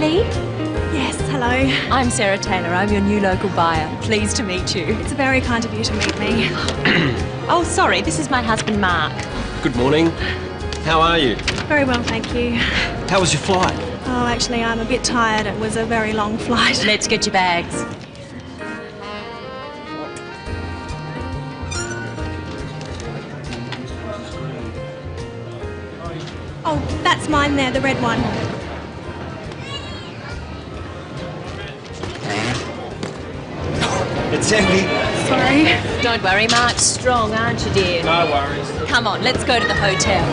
Lee? Yes, hello. I'm Sarah Taylor. I'm your new local buyer. Pleased to meet you. It's very kind of you to meet me. Oh, sorry. This is my husband, Mark. Good morning. How are you? Very well, thank you. How was your flight? Oh, actually, I'm a bit tired. It was a very long flight. Let's get your bags. Oh, that's mine there, the red one. It's empty. Sorry. Don't worry, Mark's strong, aren't you, dear? No worries. Come on, let's go to the hotel.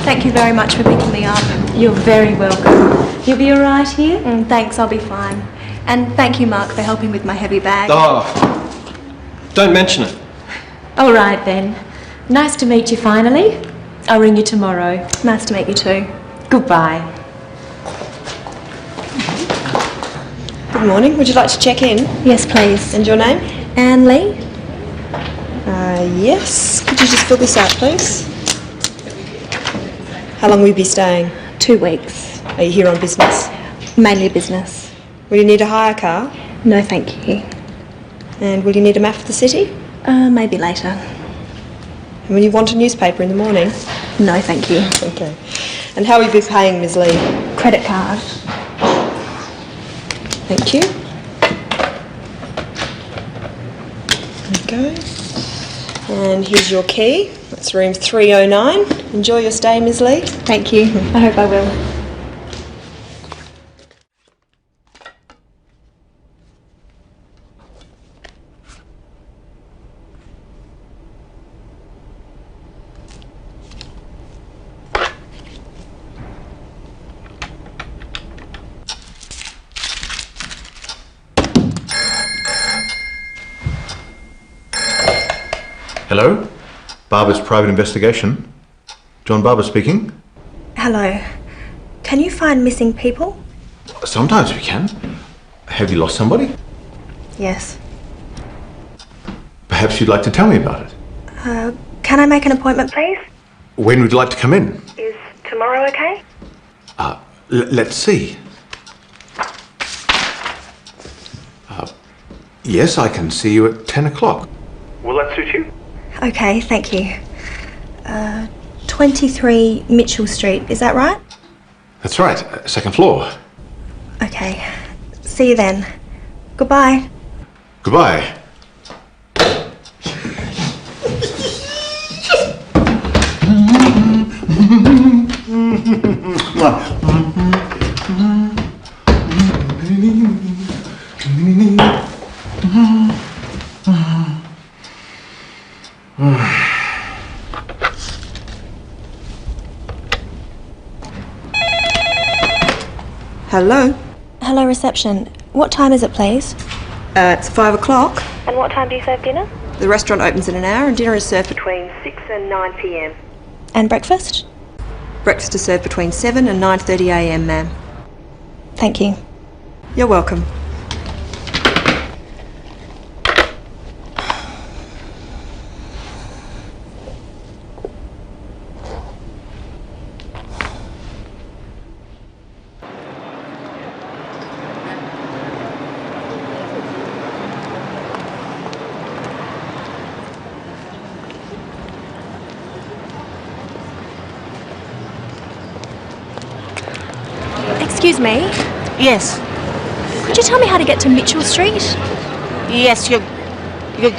Thank you very much for picking me up. You're very welcome. You'll be all right here? Thanks, I'll be fine. And thank you, Mark, for helping with my heavy bag. Oh, don't mention it. All right, then. Nice to meet you finally. I'll ring you tomorrow. Nice to meet you too. Goodbye. Good morning. Would you like to check in? Yes, please. And your name? Anne Lee? Yes. Could you just fill this out, please? How long will you be staying? 2 weeks. Are you here on business? Mainly business. Will you need a hire car? No, thank you. And will you need a map of the city? Maybe later. And will you want a newspaper in the morning? No, thank you. Okay. And how will you be paying, Ms. Lee? Credit card. Thank you. There you go. And here's your key. That's room 309. Enjoy your stay, Ms. Lee. Thank you. I hope I will. Hello? Barber's Private Investigation. John Barber speaking. Hello. Can you find missing people? Sometimes we can. Have you lost somebody? Yes. Perhaps you'd like to tell me about it. Can I make an appointment, please? When would you like to come in? Is tomorrow okay? Let's see. Yes, I can see you at 10 o'clock. Will that suit you? Okay, thank you. 23 Mitchell Street, is that right? That's right, second floor. Okay. See you then. Goodbye. Goodbye. Hello? Hello, reception. What time is it, please? It's 5 o'clock. And what time do you serve dinner? The restaurant opens in an hour and dinner is served between 6 and 9 p.m. And breakfast? Breakfast is served between 7 and 9:30 a.m, ma'am. Thank you. You're welcome. Excuse me. Yes, Could you tell me how to get to Mitchell Street? yes, you're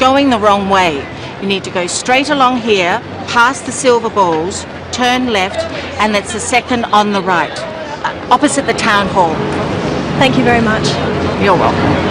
going the wrong way. You need to go straight along here, past the silver balls, turn left, and that's the second on the right, opposite the town hall. Thank you very much. You're welcome.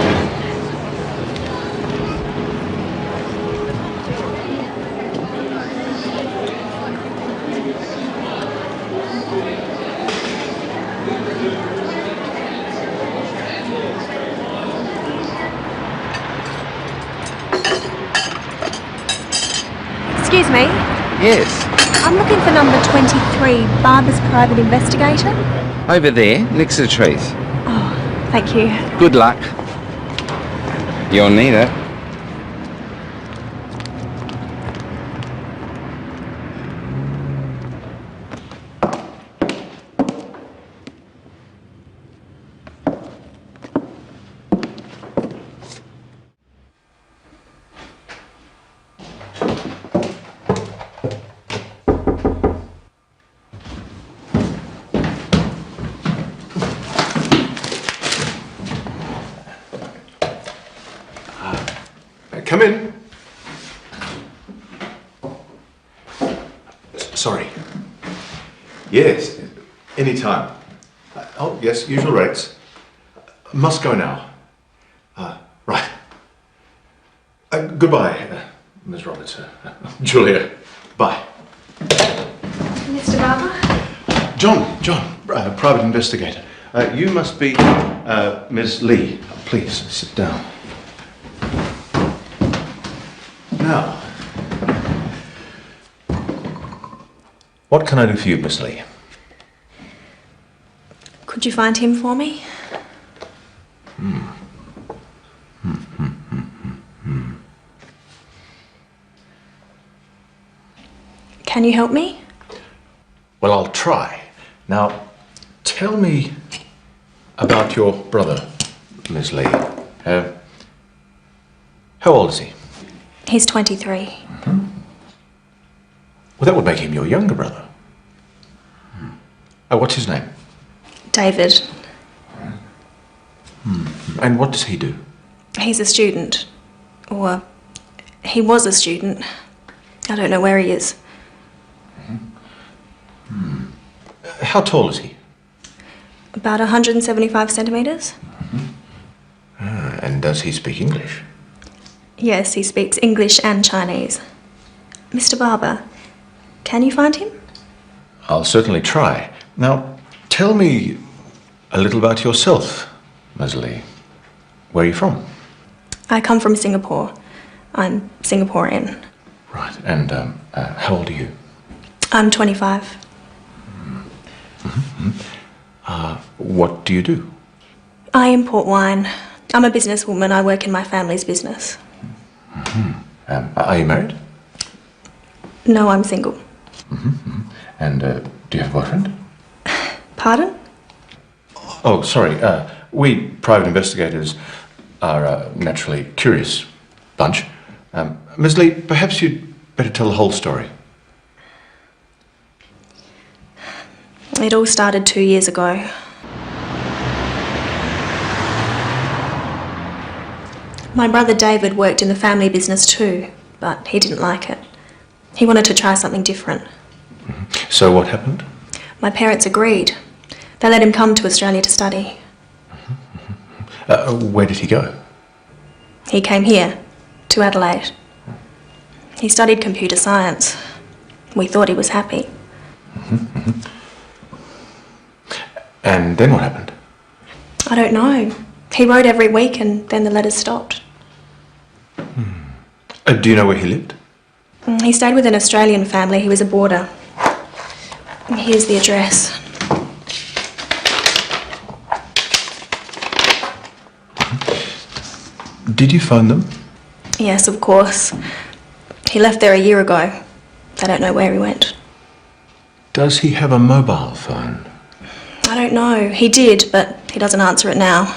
Excuse me. Yes. I'm looking for number 23, Barber's private investigator. Over there, next to the trees. Oh, thank you. Good luck. You'll need it. Come in. Sorry. Yes, any time. Oh, yes, usual rates. Must go now. Right. Goodbye, Ms. Roberts. Julia, bye. Mr. Barber? John, private investigator. You must be Ms. Lee. Please, sit down. Now, what can I do for you, Miss Lee? Could you find him for me? Can you help me? Well, I'll try. Now, tell me about your brother, Miss Lee. How old is he? He's 23. Well, that would make him your younger brother. What's his name? David. And what does he do? He's a student. Or he was a student. I don't know where he is. How tall is he? About 175 centimetres. And does he speak English? Yes, he speaks English and Chinese. Mr. Barber, can you find him? I'll certainly try. Now, tell me a little about yourself, Ms. Lee. Where are you from? I come from Singapore. I'm Singaporean. Right, and how old are you? I'm 25. What do you do? I import wine. I'm a businesswoman. I work in my family's business. Are you married? No, I'm single. And do you have a boyfriend? Pardon? Oh, sorry. We private investigators are a naturally curious bunch. Ms. Lee, perhaps you'd better tell the whole story. It all started 2 years ago. My brother David worked in the family business too, but he didn't like it. He wanted to try something different. So what happened? My parents agreed. They let him come to Australia to study. Where did he go? He came here, to Adelaide. He studied computer science. We thought he was happy. And then what happened? I don't know. He wrote every week and then the letters stopped. Do you know where he lived? He stayed with an Australian family. He was a boarder. Here's the address. Did you phone them? Yes, of course. He left there a year ago. They don't know where he went. Does he have a mobile phone? I don't know. He did, but he doesn't answer it now.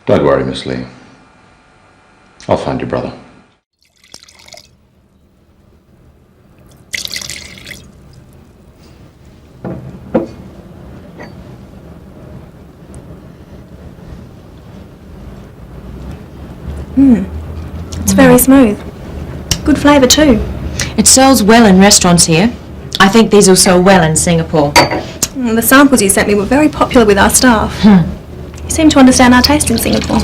Don't worry, Miss Lee. I'll find your brother. It's very smooth. Good flavour too. It sells well in restaurants here. I think these will sell well in Singapore. The samples you sent me were very popular with our staff. You seem to understand our taste in Singapore.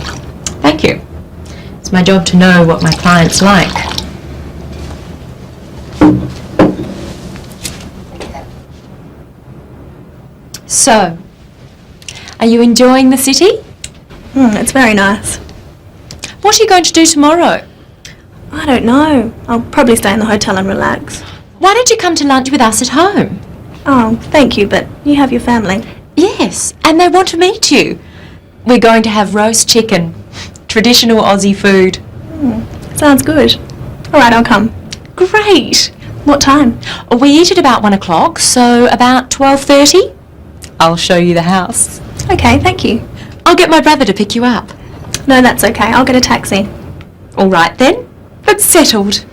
Thank you. It's my job to know what my clients like. So, are you enjoying the city? It's very nice. What are you going to do tomorrow? I don't know. I'll probably stay in the hotel and relax. Why don't you come to lunch with us at home? Oh, thank you, but you have your family. Yes, and they want to meet you. We're going to have roast chicken, traditional Aussie food. Sounds good. All right, I'll come. Great. What time? We eat at about 1 o'clock, so about 12:30. I'll show you the house. Okay, thank you. I'll get my brother to pick you up. No, that's okay. I'll get a taxi. All right then, it's settled.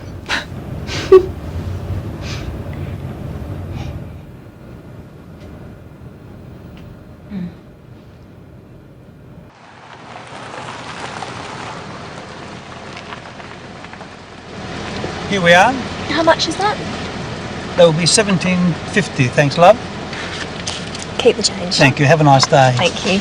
Here we are. How much is that? That will be $17.50. Thanks, love. Keep the change. Thank you. Have a nice day. Thank you.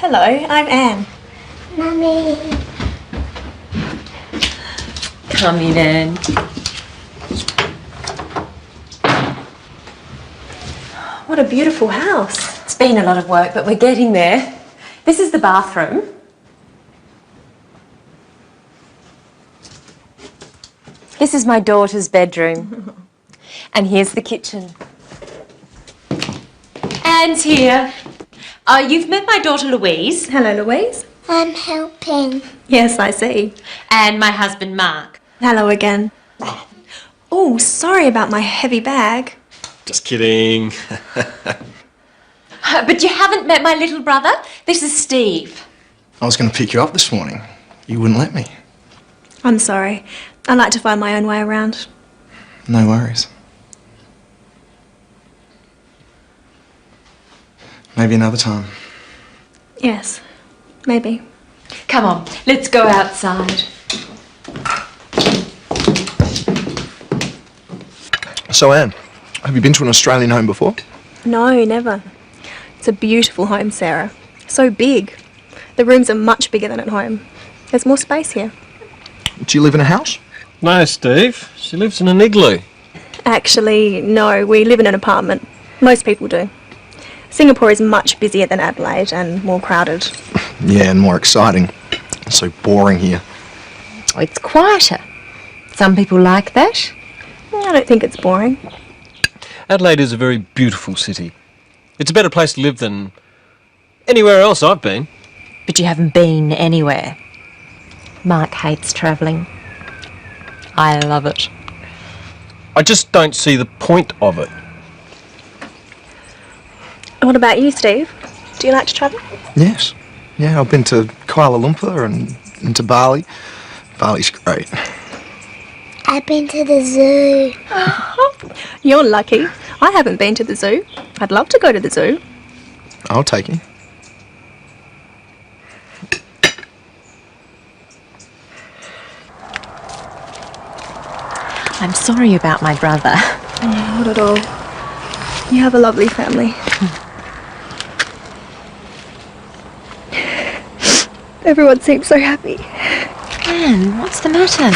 Hello, I'm Anne. Mummy. Come in, Anne. What a beautiful house. It's been a lot of work, but we're getting there. This is the bathroom. This is my daughter's bedroom. And here's the kitchen. Anne's here. You've met my daughter Louise. Hello, Louise. I'm helping. Yes, I see. And my husband Mark. Hello again. Oh, sorry about my heavy bag. Just kidding. But you haven't met my little brother? This is Steve. I was going to pick you up this morning. You wouldn't let me. I'm sorry. I like to find my own way around. No worries. Maybe another time. Yes, maybe. Come on, let's go outside. So, Anne, have you been to an Australian home before? No, never. It's a beautiful home, Sarah. So big. The rooms are much bigger than at home. There's more space here. Do you live in a house? No, Steve. She lives in an igloo. Actually, no, we live in an apartment. Most people do. Singapore is much busier than Adelaide and more crowded. Yeah, and more exciting. It's so boring here. It's quieter. Some people like that. I don't think it's boring. Adelaide is a very beautiful city. It's a better place to live than anywhere else I've been. But you haven't been anywhere. Mark hates travelling. I love it. I just don't see the point of it. What about you, Steve? Do you like to travel? Yes. Yeah, I've been to Kuala Lumpur and to Bali. Bali's great. I've been to the zoo. You're lucky. I haven't been to the zoo. I'd love to go to the zoo. I'll take you. I'm sorry about my brother. Not at all. You have a lovely family. Everyone seems so happy. Anne, what's the matter?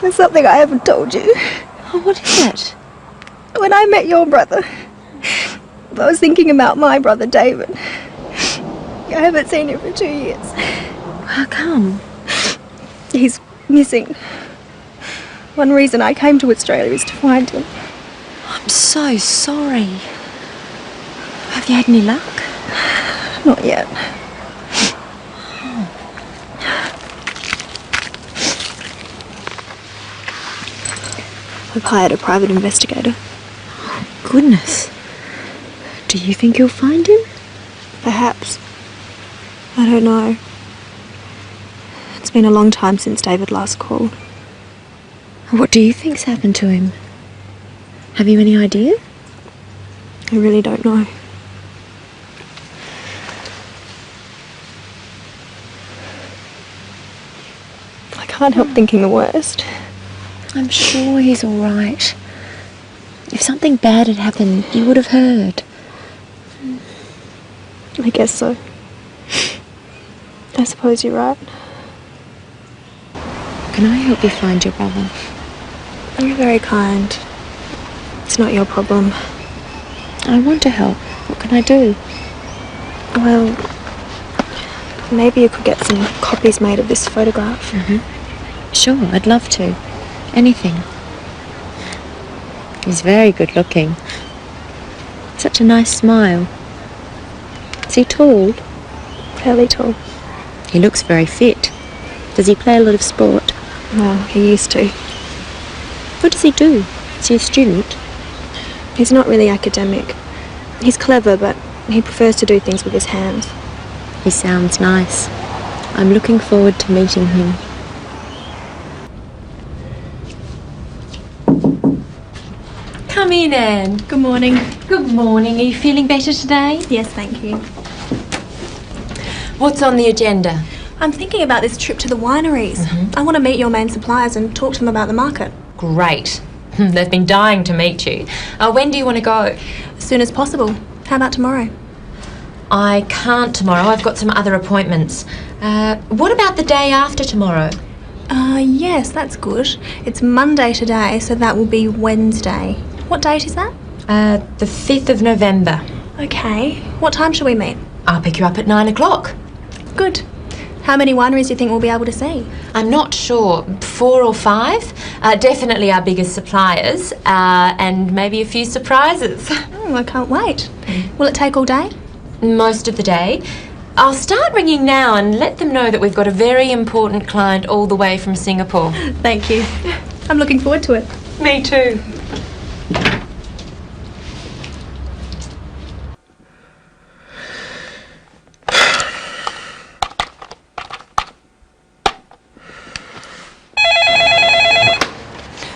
There's something I haven't told you. Oh, what is it? When I met your brother, I was thinking about my brother David. I haven't seen him for 2 years. How come? He's missing. One reason I came to Australia is to find him. I'm so sorry. Have you had any luck? Not yet. I've hired a private investigator. Goodness. Do you think you'll find him? Perhaps. I don't know. It's been a long time since David last called. What do you think's happened to him? Have you any idea? I really don't know. I can't help thinking the worst. I'm sure he's all right. If something bad had happened, you would have heard. I guess so. I suppose you're right. Can I help you find your brother? You're very kind. It's not your problem. I want to help. What can I do? Well, maybe you could get some copies made of this photograph. Sure, I'd love to. Anything. He's very good looking. Such a nice smile. Is he tall? Fairly tall. He looks very fit. Does he play a lot of sport? Well, he used to. What does he do? Is he a student? He's not really academic. He's clever, but he prefers to do things with his hands. He sounds nice. I'm looking forward to meeting him. Come in, Anne. Good morning. Good morning. Are you feeling better today? Yes, thank you. What's on the agenda? I'm thinking about this trip to the wineries. I want to meet your main suppliers and talk to them about the market. Great. They've been dying to meet you. When do you want to go? As soon as possible. How about tomorrow? I can't tomorrow. I've got some other appointments. What about the day after tomorrow? Yes, that's good. It's Monday today, so that will be Wednesday. What date is that? The 5th of November. Okay. What time shall we meet? I'll pick you up at 9 o'clock. Good. How many wineries do you think we'll be able to see? I'm not sure. 4 or 5. Definitely our biggest suppliers, and maybe a few surprises. Oh, I can't wait. Will it take all day? Most of the day. I'll start ringing now and let them know that we've got a very important client all the way from Singapore. Thank you. I'm looking forward to it. Me too.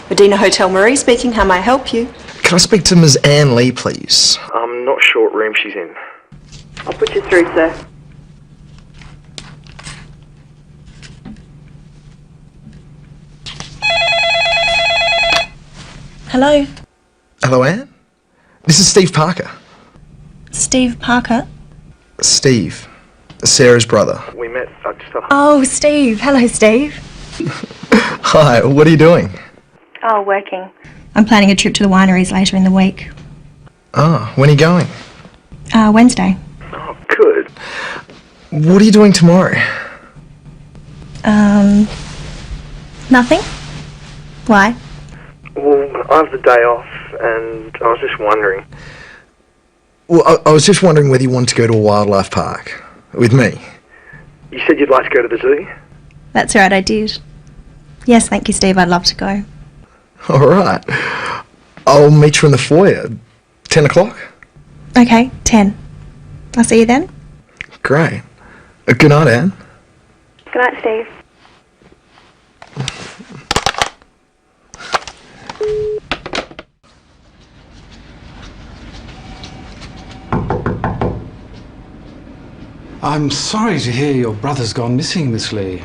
Medina Hotel Marie speaking. How may I help you? Can I speak to Ms. Anne Lee, please? I'm not sure what room she's in. I'll put you through, sir. Hello. Hello, Anne? This is Steve Parker. Steve Parker. Steve. Sarah's brother. We met just up. Oh, Steve. Hello, Steve. Hi, what are you doing? Oh, working. I'm planning a trip to the wineries later in the week. Ah, when are you going? Wednesday. Oh, good. What are you doing tomorrow? Nothing? Why? Well, I have the day off, and I was just wondering. Well, I was just wondering whether you wanted to go to a wildlife park with me. You said you'd like to go to the zoo? That's right, I did. Yes, thank you, Steve. I'd love to go. All right. I'll meet you in the foyer. 10 o'clock? Okay, 10. I'll see you then. Great. Good night, Anne. Good night, Steve. I'm sorry to hear your brother's gone missing, Miss Lee.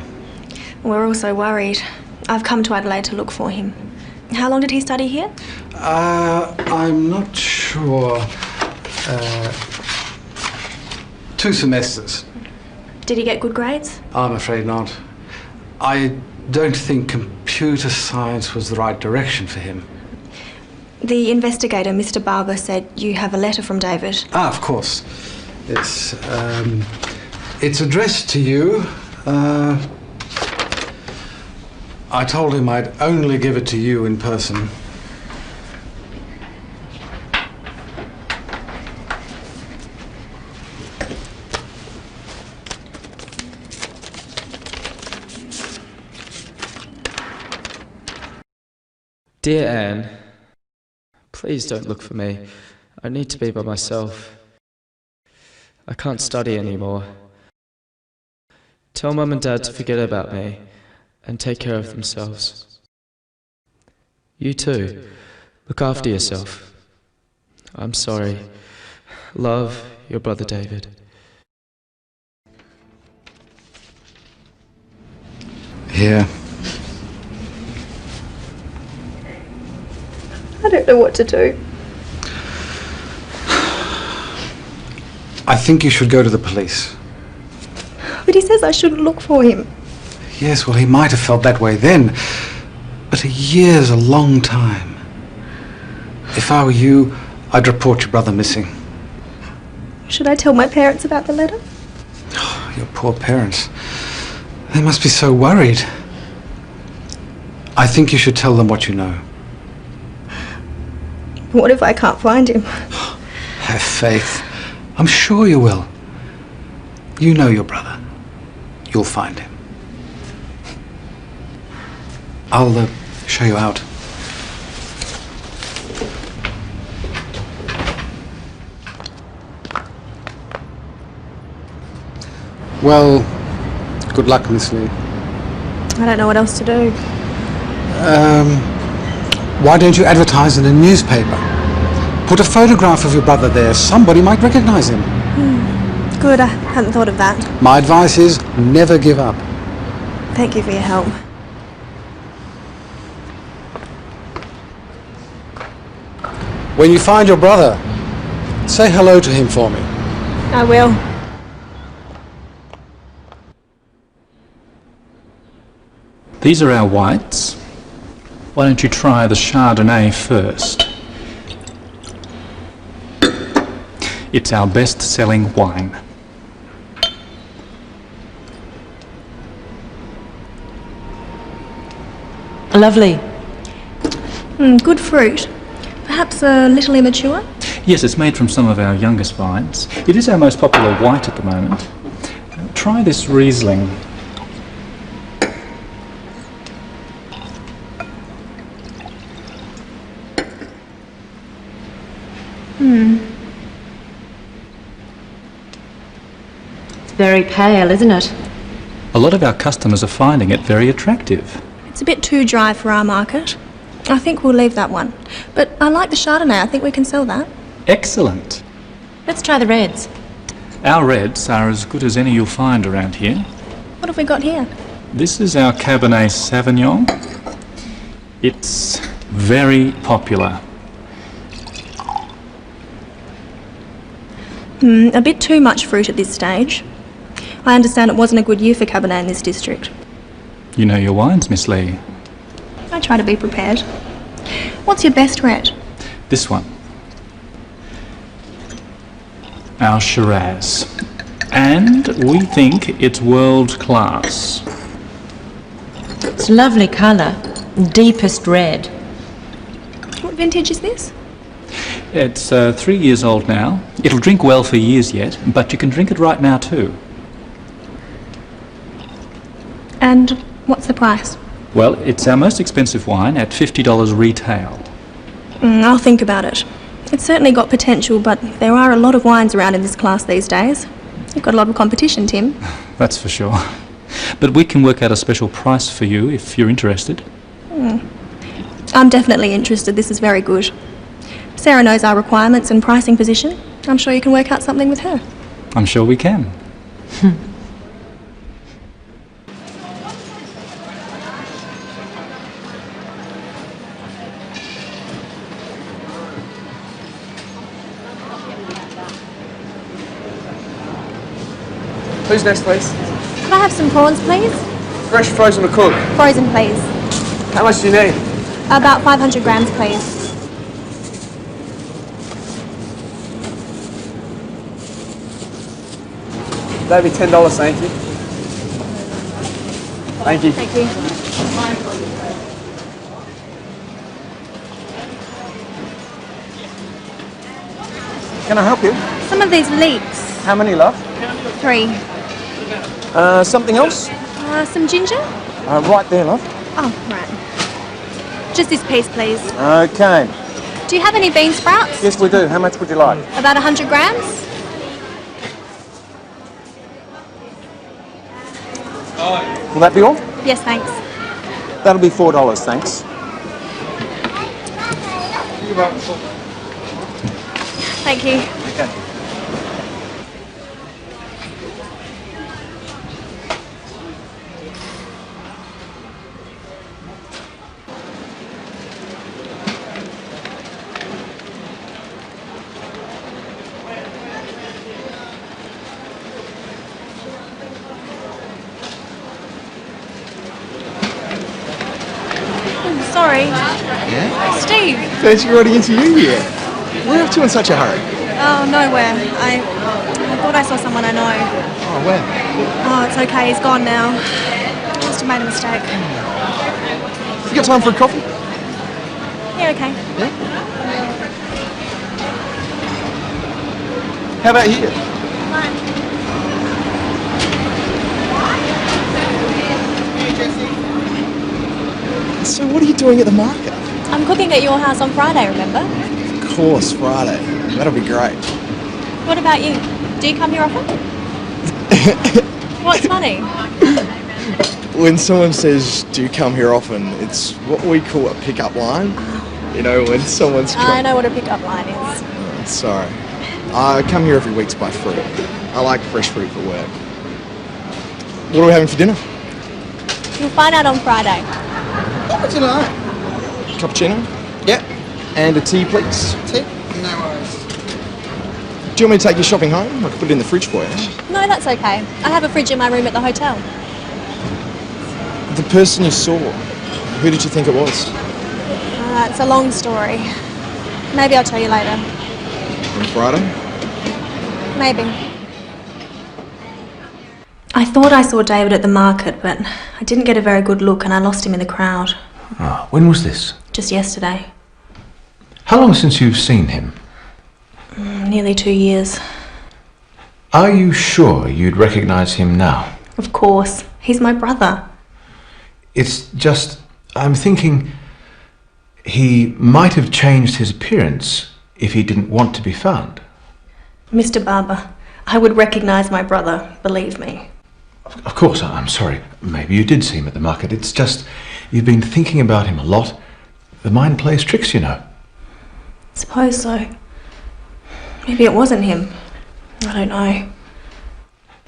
We're all so worried. I've come to Adelaide to look for him. How long did he study here? I'm not sure. 2 semesters. Did he get good grades? I'm afraid not. I don't think computer science was the right direction for him. The investigator, Mr. Barber, said you have a letter from David. Ah, of course. It's addressed to you. I told him I'd only give it to you in person. Dear Anne, please don't look for me. I need to be by myself. I can't study anymore. Tell Mum and Dad to forget about me and take care of themselves. You too. Look after yourself. I'm sorry. Love, your brother David. Here. know what to do. I think you should go to the police. But he says I shouldn't look for him. Yes, well, he might have felt that way then, but a year's a long time. If I were you, I'd report your brother missing. Should I tell my parents about the letter? Oh, your poor parents. They must be so worried. I think you should tell them what you know. What if I can't find him? Have faith. I'm sure you will. You know your brother. You'll find him. I'll show you out. Well, good luck, Miss Lee. I don't know what else to do. Why don't you advertise in a newspaper? Put a photograph of your brother there. Somebody might recognize him. Good, I hadn't thought of that. My advice is never give up. Thank you for your help. When you find your brother, say hello to him for me. I will. These are our whites. Why don't you try the Chardonnay first? It's our best-selling wine. Lovely. Good fruit. Perhaps a little immature? Yes, it's made from some of our youngest vines. It is our most popular white at the moment. Try this Riesling. It's very pale, isn't it? A lot of our customers are finding it very attractive. It's a bit too dry for our market. I think we'll leave that one. But I like the Chardonnay. I think we can sell that. Excellent. Let's try the reds. Our reds are as good as any you'll find around here. What have we got here? This is our Cabernet Sauvignon. It's very popular. A bit too much fruit at this stage. I understand it wasn't a good year for Cabernet in this district. You know your wines, Miss Lee. I try to be prepared. What's your best red? This one. Our Shiraz. And we think it's world class. It's lovely colour. Deepest red. What vintage is this? It's 3 years old now. It'll drink well for years yet, but you can drink it right now too. And what's the price? Well, it's our most expensive wine at $50 retail. I'll think about it. It's certainly got potential, but there are a lot of wines around in this class these days. You've got a lot of competition, Tim. That's for sure. But we can work out a special price for you if you're interested. I'm definitely interested. This is very good. Sarah knows our requirements and pricing position. I'm sure you can work out something with her. I'm sure we can. Who's next, please? Can I have some prawns, please? Fresh, frozen or cooked? Frozen, please. How much do you need? About 500 grams, please. That'd be $10, thank you. Thank you. Thank you. Can I help you? Some of these leeks. How many, love? 3. Something else? Some ginger? Right there, love. Oh, right. Just this piece, please. Okay. Do you have any bean sprouts? Yes, we do. How much would you like? About 100 grams? Will that be all? Yes, thanks. That'll be $4, thanks. Thank you. Okay. Sorry. Yeah? Steve. Fancy riding into you here. Where up to in such a hurry? Oh, nowhere. I thought I saw someone I know. Oh, where? Oh, it's okay. He's gone now. I must have made a mistake. You got time for a coffee? Yeah, okay. Yeah? How about here? So what are you doing at the market? I'm cooking at your house on Friday, remember? Of course, Friday. That'll be great. What about you? Do you come here often? What's funny? When someone says, do you come here often, it's what we call a pick-up line. You know, when someone's I know what a pickup line is. Oh, sorry. I come here every week to buy fruit. I like fresh fruit for work. What are we having for dinner? You'll find out on Friday. Oh, tonight. Cappuccino? Yep. And a tea, please. Tea? No worries. Do you want me to take you shopping home? I can put it in the fridge for you. No, that's okay. I have a fridge in my room at the hotel. The person you saw, who did you think it was? It's a long story. Maybe I'll tell you later. On Friday? Maybe. I thought I saw David at the market, but I didn't get a very good look and I lost him in the crowd. Oh, when was this? Just yesterday. How long since you've seen him? Nearly 2 years. Are you sure you'd recognise him now? Of course. He's my brother. It's just, I'm thinking he might have changed his appearance if he didn't want to be found. Mr. Barber, I would recognise my brother, believe me. Of course, I'm sorry. Maybe you did see him at the market. It's just, you've been thinking about him a lot. The mind plays tricks, you know. Suppose so. Maybe it wasn't him. I don't know.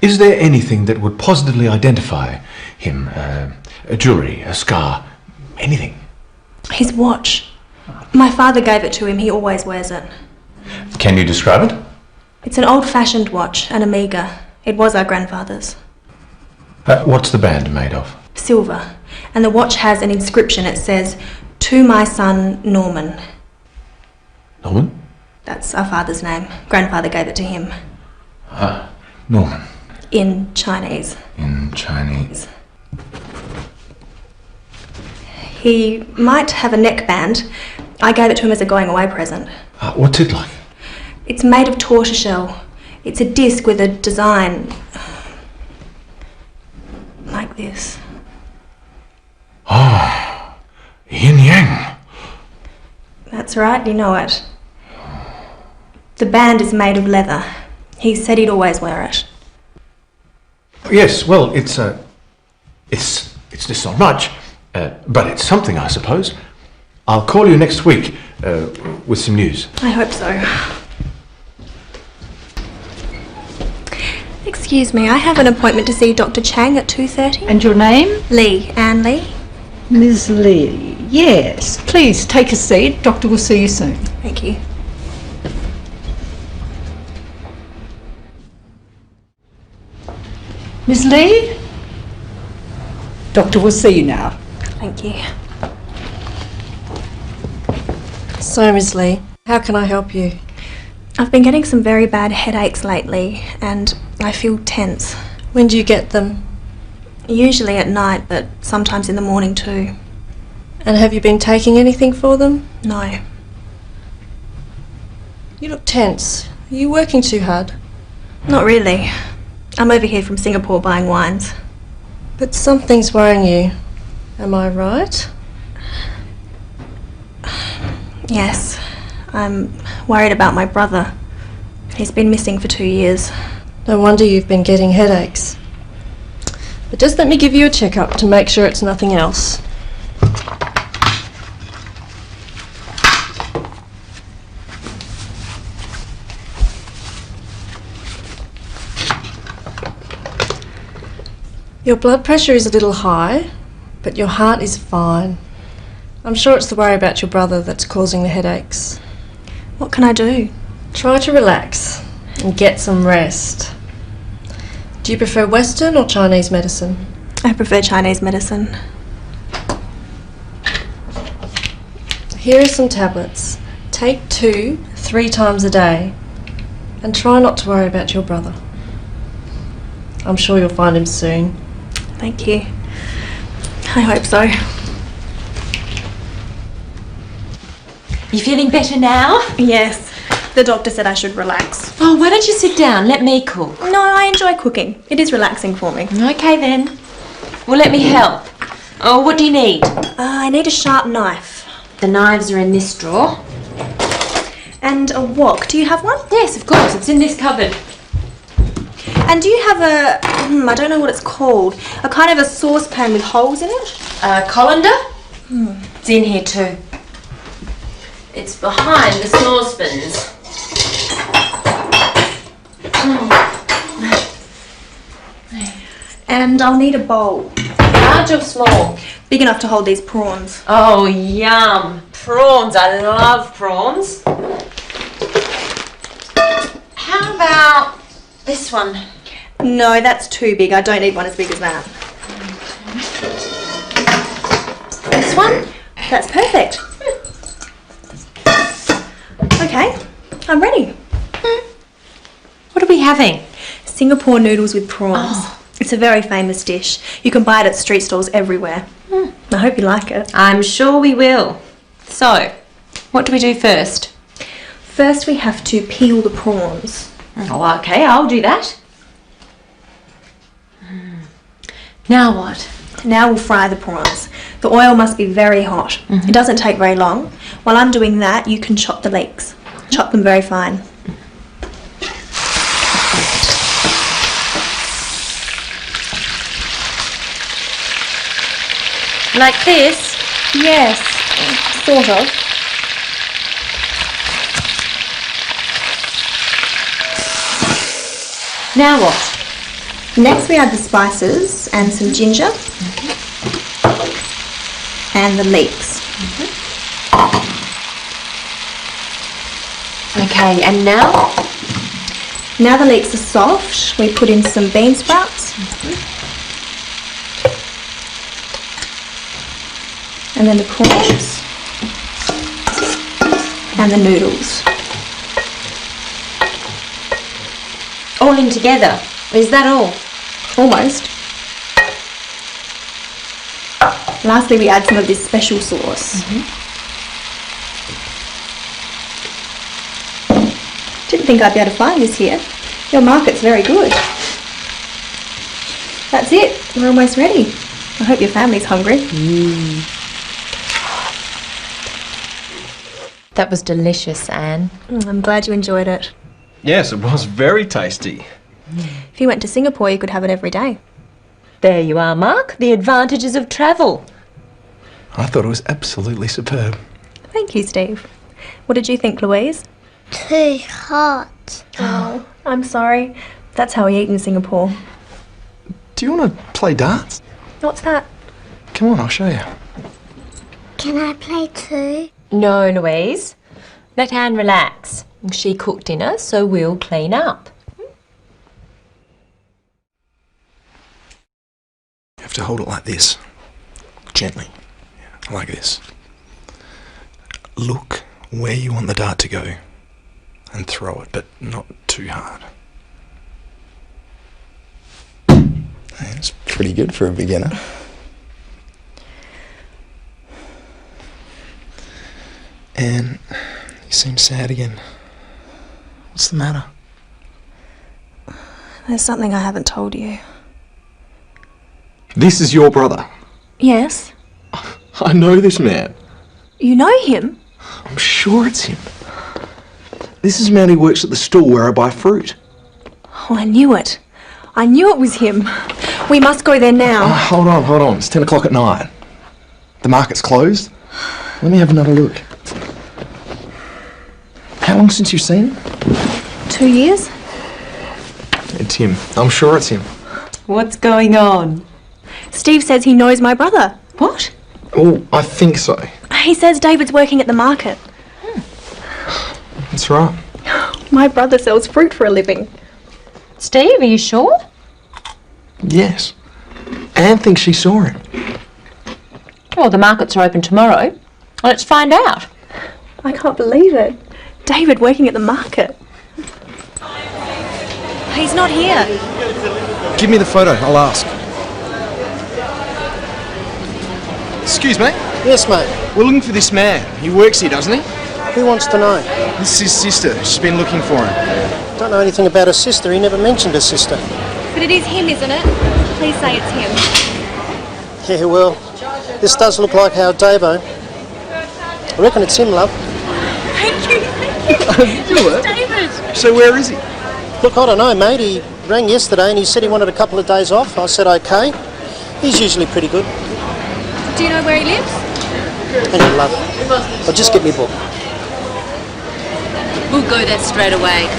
Is there anything that would positively identify him? A jewellery, a scar, anything? His watch. My father gave it to him. He always wears it. Can you describe it? It's an old-fashioned watch, an Omega. It was our grandfather's. What's the band made of? Silver. And the watch has an inscription. It says, "To my son, Norman." Norman? That's our father's name. Grandfather gave it to him. Norman. In Chinese. In Chinese. He might have a neckband. I gave it to him as a going-away present. What's it like? It's made of tortoiseshell. It's a disc with a design like this. Ah, yin yang. That's right, you know it. The band is made of leather. He said he'd always wear it. Yes, well, it's just not much, but it's something, I suppose. I'll call you next week with some news. I hope so. Excuse me, I have an appointment to see Dr. Chang at 2:30. And your name? Lee, Anne Lee. Ms. Lee. Yes, please take a seat. Doctor will see you soon. Thank you. Ms. Lee? Doctor will see you now. Thank you. So, Ms. Lee, how can I help you? I've been getting some very bad headaches lately and I feel tense. When do you get them? Usually at night, but sometimes in the morning too. And have you been taking anything for them? No. You look tense. Are you working too hard? Not really. I'm over here from Singapore buying wines. But something's worrying you. Am I right? Yes. I'm worried about my brother. He's been missing for 2 years. No wonder you've been getting headaches. But just let me give you a checkup to make sure it's nothing else. Your blood pressure is a little high, but your heart is fine. I'm sure it's the worry about your brother that's causing the headaches. What can I do? Try to relax and get some rest. Do you prefer Western or Chinese medicine? I prefer Chinese medicine. Here are some tablets. Take 2 3 times a day. And try not to worry about your brother. I'm sure you'll find him soon. Thank you. I hope so. You feeling better now? Yes. The doctor said I should relax. Oh, why don't you sit down? Let me cook. No, I enjoy cooking. It is relaxing for me. Okay then. Well, let me help. Oh, what do you need? I need a sharp knife. The knives are in this drawer. And a wok. Do you have one? Yes, of course. It's in this cupboard. And do you have a, I don't know what it's called, a kind of a saucepan with holes in it? A colander? It's in here too. It's behind the saucepans. And I'll need a bowl. Large or small? Big enough to hold these prawns. Oh, yum. Prawns. I love prawns. How about this one? No, that's too big. I don't need one as big as that. This one? That's perfect. Okay, I'm ready. What are we having? Singapore noodles with prawns. It's a very famous dish. You can buy it at street stalls everywhere. I hope you like it. I'm sure we will. So, what do we do first? First we have to peel the prawns. Oh, okay, I'll do that. Now what? Now we'll fry the prawns. The oil must be very hot. It doesn't take very long. While I'm doing that, you can chop the leeks. Chop them very fine. Like this? Yes, sort of. Now what? Next we add the spices and some ginger and the leeks. Okay, and now? Now the leeks are soft, we put in some bean sprouts. And then the prawns and the noodles. All in together. Is that all? Almost. Lastly, we add some of this special sauce. Didn't think I'd be able to find this here. Your market's very good. That's it. We're almost ready. I hope your family's hungry. That was delicious, Anne. I'm glad you enjoyed it. Yes, it was very tasty. If you went to Singapore, you could have it every day. There you are, Mark. The advantages of travel. I thought it was absolutely superb. Thank you, Steve. What did you think, Louise? Too hot. Oh, I'm sorry. That's how we eat in Singapore. Do you want to play darts? What's that? Come on, I'll show you. Can I play too? No, Louise. Let Anne relax. She cooked dinner, so we'll clean up. You have to hold it like this. Gently. Yeah, like this. Look where you want the dart to go and throw it, but not too hard. That's pretty good for a beginner. And you seem sad again. What's the matter? There's something I haven't told you. This is your brother. Yes? I know this man. You know him? I'm sure it's him. This is a man who works at the stall where I buy fruit. Oh, I knew it. I knew it was him. We must go there now. Hold on. It's 10 o'clock at night. The market's closed. Let me have another look. How long since you've seen him? 2 years? It's him. I'm sure it's him. What's going on? Steve says he knows my brother. What? Oh, I think so. He says David's working at the market. That's right. My brother sells fruit for a living. Steve, are you sure? Yes. Anne thinks she saw him. Well, the markets are open tomorrow. Let's find out. I can't believe it. David working at the market. He's not here. Give me the photo, I'll ask. Excuse me? Yes, mate. We're looking for this man. He works here, doesn't he? Who wants to know? This is his sister. She's been looking for him. Don't know anything about her sister. He never mentioned her sister. But it is him, isn't it? Please say it's him. Yeah, well, this does look like our Davo. I reckon it's him, love. Thank you, thank you. Do it? David. So where is he? Look, I don't know, mate. He rang yesterday and he said he wanted a couple of days off. I said okay. He's usually pretty good. Do you know where he lives? Hang on, love. I'll just get me book. We'll go there straight away.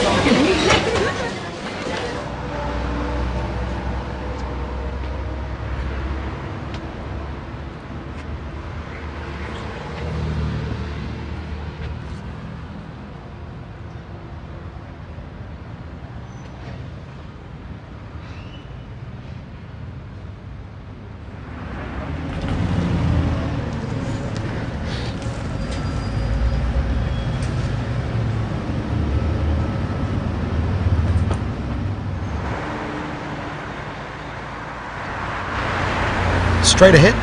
Straight ahead?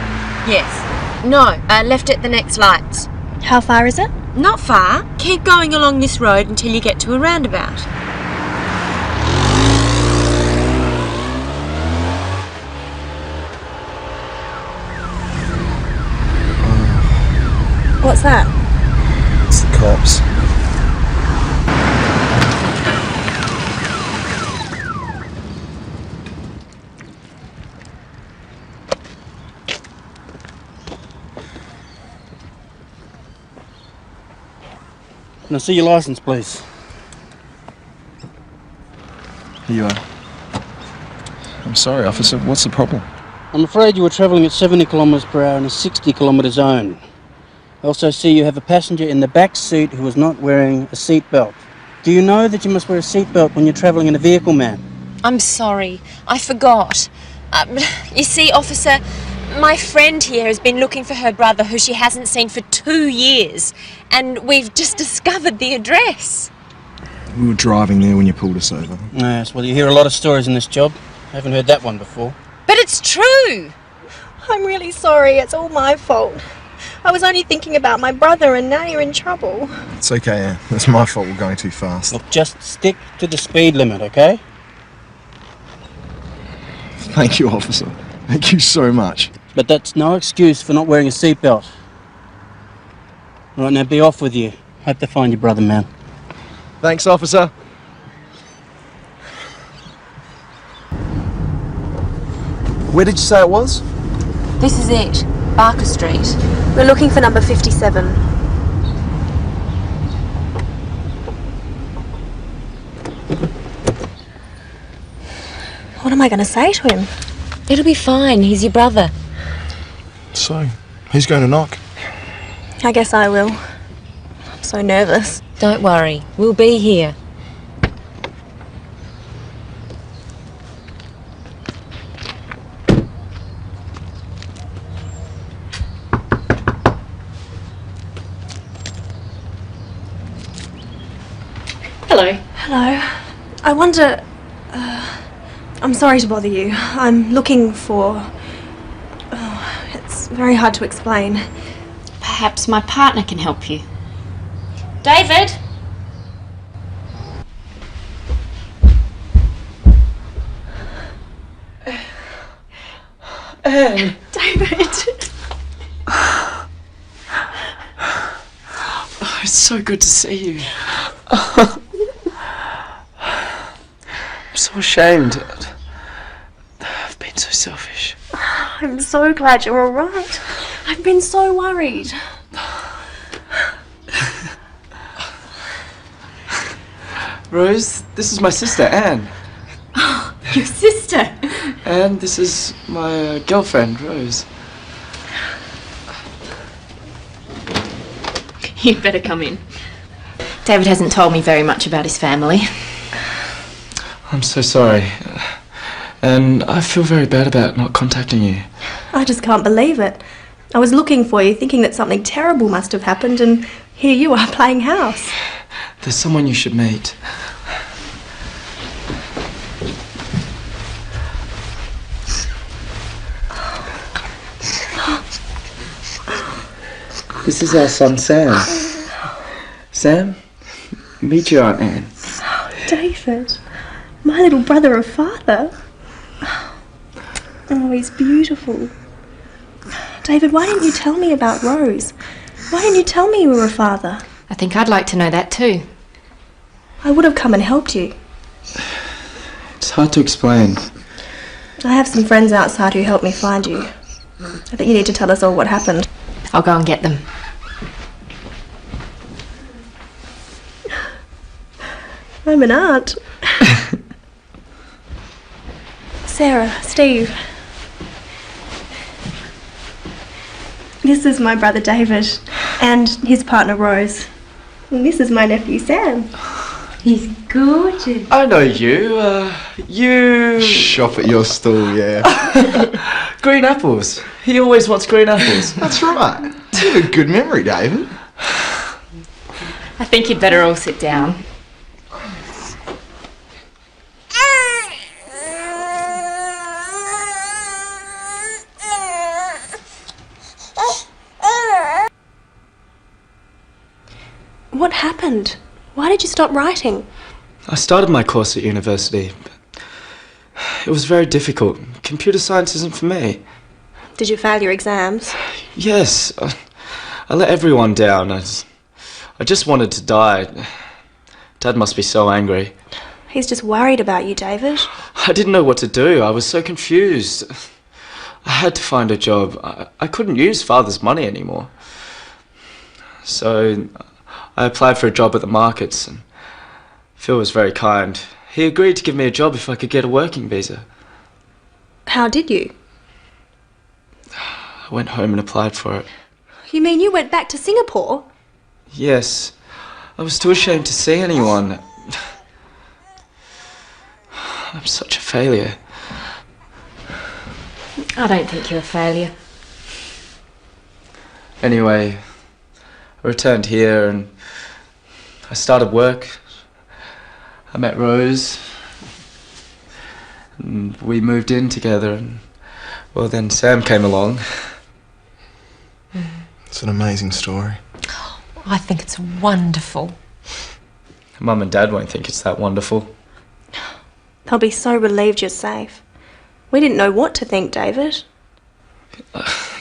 Yes. No, left at the next lights. How far is it? Not far. Keep going along this road until you get to a roundabout. What's that? It's the cops. Can I see your licence, please? Here you are. I'm sorry, officer. What's the problem? I'm afraid you were travelling at 70 kilometres per hour in a 60 kilometre zone. I also see you have a passenger in the back seat who is not wearing a seatbelt. Do you know that you must wear a seatbelt when you're travelling in a vehicle, ma'am? I'm sorry. I forgot. You see, officer, my friend here has been looking for her brother who she hasn't seen for 2 years. And we've just discovered the address. We were driving there when you pulled us over. Yes, well, you hear a lot of stories in this job. I haven't heard that one before. But it's true! I'm really sorry. It's all my fault. I was only thinking about my brother and now you're in trouble. It's okay, Anne. It's my fault we're going too fast. Look, just stick to the speed limit, okay? Thank you, officer. Thank you so much. But that's no excuse for not wearing a seatbelt. All right, now be off with you. Hope to find your brother, man. Thanks, officer. Where did you say it was? This is it. Barker Street. We're looking for number 57. What am I going to say to him? It'll be fine. He's your brother. So, who's going to knock? I guess I will. I'm so nervous. Don't worry. We'll be here. Hello. Hello. I wonder... I'm sorry to bother you. I'm looking for... it's very hard to explain. Perhaps my partner can help you. David? Anne. David! Oh, it's so good to see you. I'm so ashamed. I've been so selfish. I'm so glad you're all right. I've been so worried. Rose, this is my sister, Anne. Oh, your sister? And this is my girlfriend, Rose. You'd better come in. David hasn't told me very much about his family. I'm so sorry. And I feel very bad about not contacting you. I just can't believe it. I was looking for you, thinking that something terrible must have happened, and here you are playing house. There's someone you should meet. This is our son, Sam. Sam, meet your Aunt Anne. David, my little brother or father. Oh, he's beautiful. David, why didn't you tell me about Rose? Why didn't you tell me you were a father? I think I'd like to know that too. I would have come and helped you. It's hard to explain. I have some friends outside who helped me find you. I think you need to tell us all what happened. I'll go and get them. I'm an aunt. Sarah, Steve. This is my brother David and his partner Rose. And this is my nephew Sam. He's gorgeous. I know you. You... Shop at your stall, yeah. Green apples. He always wants green apples. That's right. You have a good memory, David. I think you'd better all sit down. What happened? Why did you stop writing? I started my course at university, but it was very difficult. Computer science isn't for me. Did you fail your exams? Yes, I let everyone down. I just wanted to die. Dad must be so angry. He's just worried about you, David. I didn't know what to do. I was so confused. I had to find a job. I couldn't use Father's money anymore. So I applied for a job at the markets, and Phil was very kind. He agreed to give me a job if I could get a working visa. How did you? I went home and applied for it. You mean you went back to Singapore? Yes. I was too ashamed to see anyone. I'm such a failure. I don't think you're a failure. Anyway, I returned here and I started work. I met Rose. And we moved in together, and well, then Sam came along. It's an amazing story. I think it's wonderful. Mum and Dad won't think it's that wonderful. They'll be so relieved you're safe. We didn't know what to think, David.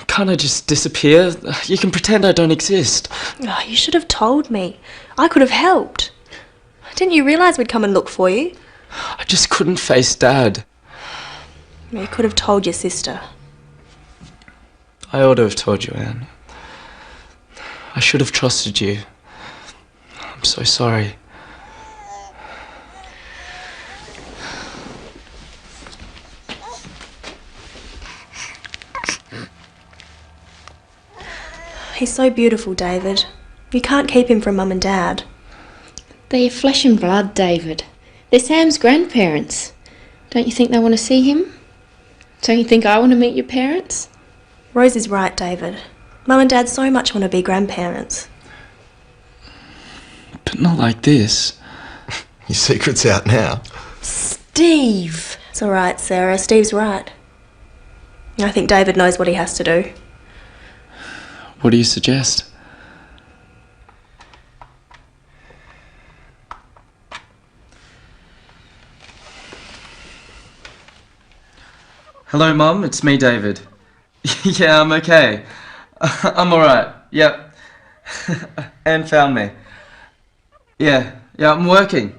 Can't I just disappear? You can pretend I don't exist. Oh, you should have told me. I could have helped. Didn't you realise we'd come and look for you? I just couldn't face Dad. You could have told your sister. I ought to have told you, Anne. I should have trusted you. I'm so sorry. He's so beautiful, David. You can't keep him from Mum and Dad. They're flesh and blood, David. They're Sam's grandparents. Don't you think they want to see him? Don't you think I want to meet your parents? Rose is right, David. Mum and Dad so much want to be grandparents. But not like this. Your secret's out now. Steve! It's all right, Sarah. Steve's right. I think David knows what he has to do. What do you suggest? Hello, Mum. It's me, David. Yeah, I'm okay. I'm alright. Yep. Anne found me. Yeah, I'm working.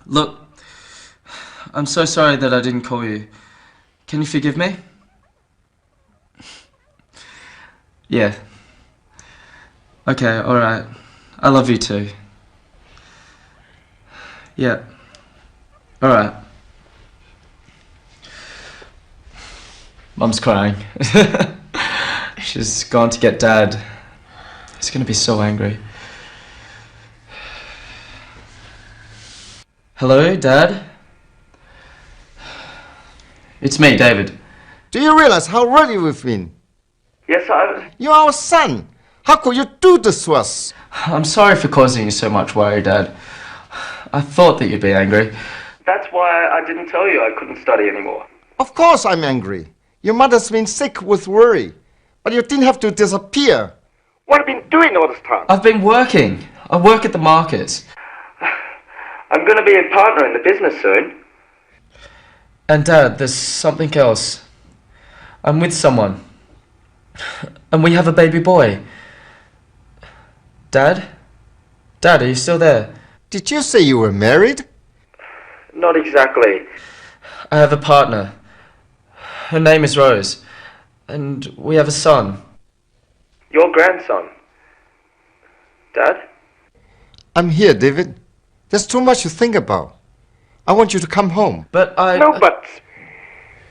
Look, I'm so sorry that I didn't call you. Can you forgive me? Yeah. Okay, alright. I love you too. Yeah. Alright. Mum's crying. She's gone to get Dad. He's gonna be so angry. Hello, Dad? It's me, David. Do you realize how ready we've been? Yes, I... You're our son. How could you do this to us? I'm sorry for causing you so much worry, Dad. I thought that you'd be angry. That's why I didn't tell you I couldn't study anymore. Of course I'm angry. Your mother's been sick with worry. But you didn't have to disappear. What have you been doing all this time? I've been working. I work at the market. I'm going to be a partner in the business soon. And Dad, there's something else. I'm with someone. And we have a baby boy. Dad? Dad, are you still there? Did you say you were married? Not exactly. I have a partner. Her name is Rose. And we have a son. Your grandson. Dad? I'm here, David. There's too much to think about. I want you to come home. But No buts.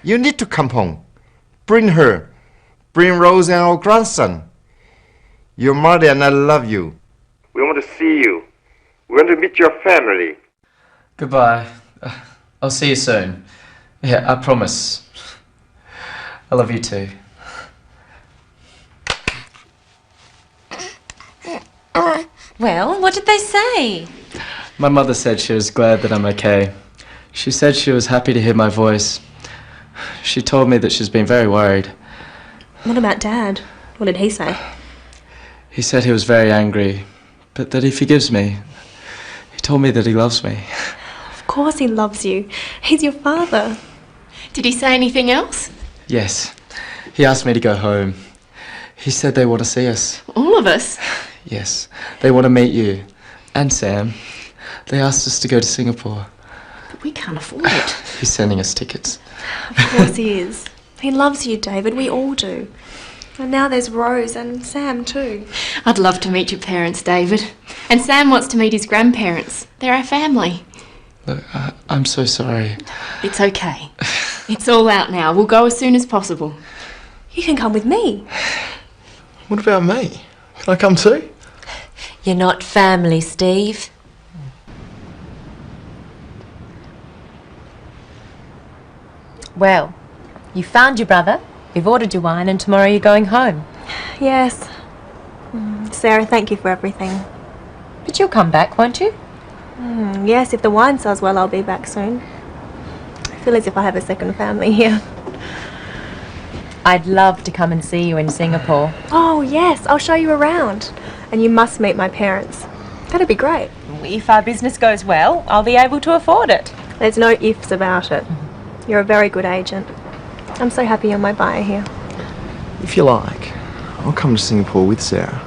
You need to come home. Bring her. Bring Rose and our grandson. Your mother and I love you. We want to see you. We want to meet your family. Goodbye. I'll see you soon. Yeah, I promise. I love you too. Well, what did they say? My mother said she was glad that I'm okay. She said she was happy to hear my voice. She told me that she's been very worried. What about Dad? What did he say? He said he was very angry, but that he forgives me. He told me that he loves me. Of course he loves you. He's your father. Did he say anything else? Yes. He asked me to go home. He said they want to see us. All of us? Yes. They want to meet you. And Sam. They asked us to go to Singapore. But we can't afford it. He's sending us tickets. Of course he is. He loves you, David. We all do. And now there's Rose and Sam too. I'd love to meet your parents, David. And Sam wants to meet his grandparents. They're our family. Look, I'm so sorry. It's okay. It's all out now. We'll go as soon as possible. You can come with me. What about me? Can I come too? You're not family, Steve. Well, you found your brother, you've ordered your wine, and tomorrow you're going home. Yes. Sarah, thank you for everything. But you'll come back, won't you? Yes, if the wine sells well, I'll be back soon. I feel as if I have a second family here. I'd love to come and see you in Singapore. Oh, yes, I'll show you around. And you must meet my parents. That'd be great. If our business goes well, I'll be able to afford it. There's no ifs about it. You're a very good agent. I'm so happy you're my buyer here. If you like, I'll come to Singapore with Sarah.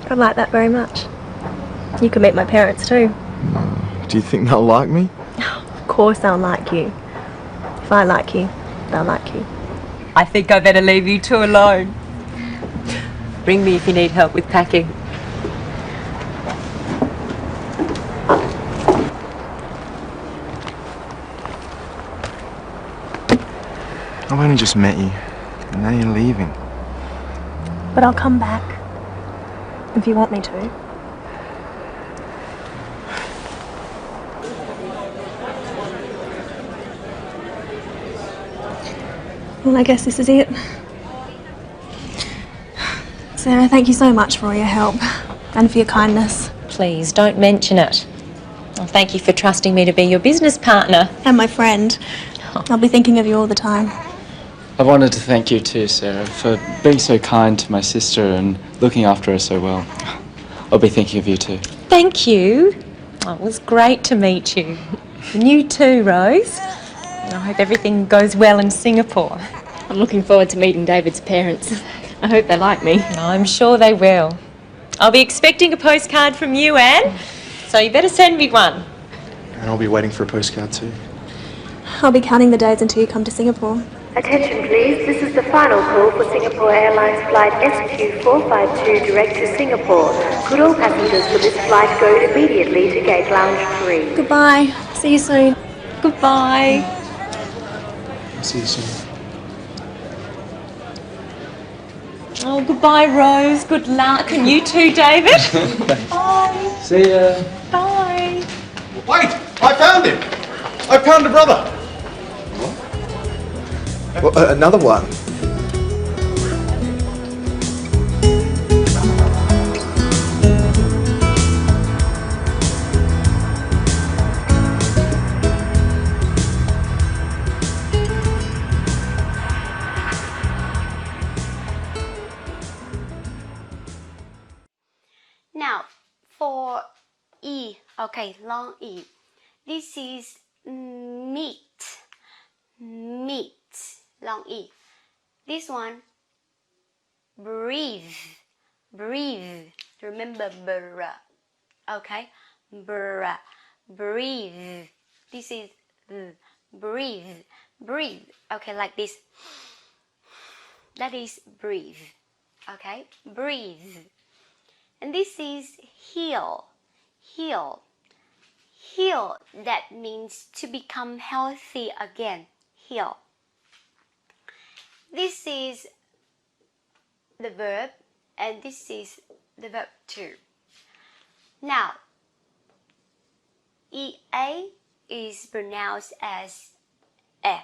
I'd like that very much. You can meet my parents too. Do you think they'll like me? Of course they'll like you. If I like you, they'll like you. I think I better leave you two alone. Ring me if you need help with packing. I've only just met you, and now you're leaving. But I'll come back. If you want me to. Well, I guess this is it. Sarah, thank you so much for all your help and for your kindness. Please, don't mention it. Well, thank you for trusting me to be your business partner. And my friend. I'll be thinking of you all the time. I wanted to thank you too, Sarah, for being so kind to my sister and looking after her so well. I'll be thinking of you too. Thank you. Oh, it was great to meet you. And you too, Rose. I hope everything goes well in Singapore. I'm looking forward to meeting David's parents. I hope they like me. I'm sure they will. I'll be expecting a postcard from you, Anne. So you better send me one. And I'll be waiting for a postcard too. I'll be counting the days until you come to Singapore. Attention please, this is the final call for Singapore Airlines flight SQ452 direct to Singapore. Could all passengers for this flight go immediately to gate lounge 3? Goodbye. See you soon. Goodbye. I'll see you soon. Oh, goodbye, Rose. Good luck. And you too, David. Bye. See ya. Bye. Wait! I found him! I found a brother! Well, another one. for E. Okay, long E. This is meat. Meat. Long E. This one, breathe. Breathe. Remember br. Okay, br. Breathe. This is breathe. Breathe. Okay, like this. That is breathe. Okay, breathe. And this is heal. Heal. Heal, that means to become healthy again. Heal. This is the verb, and this is the verb too. Now, EA is pronounced as E.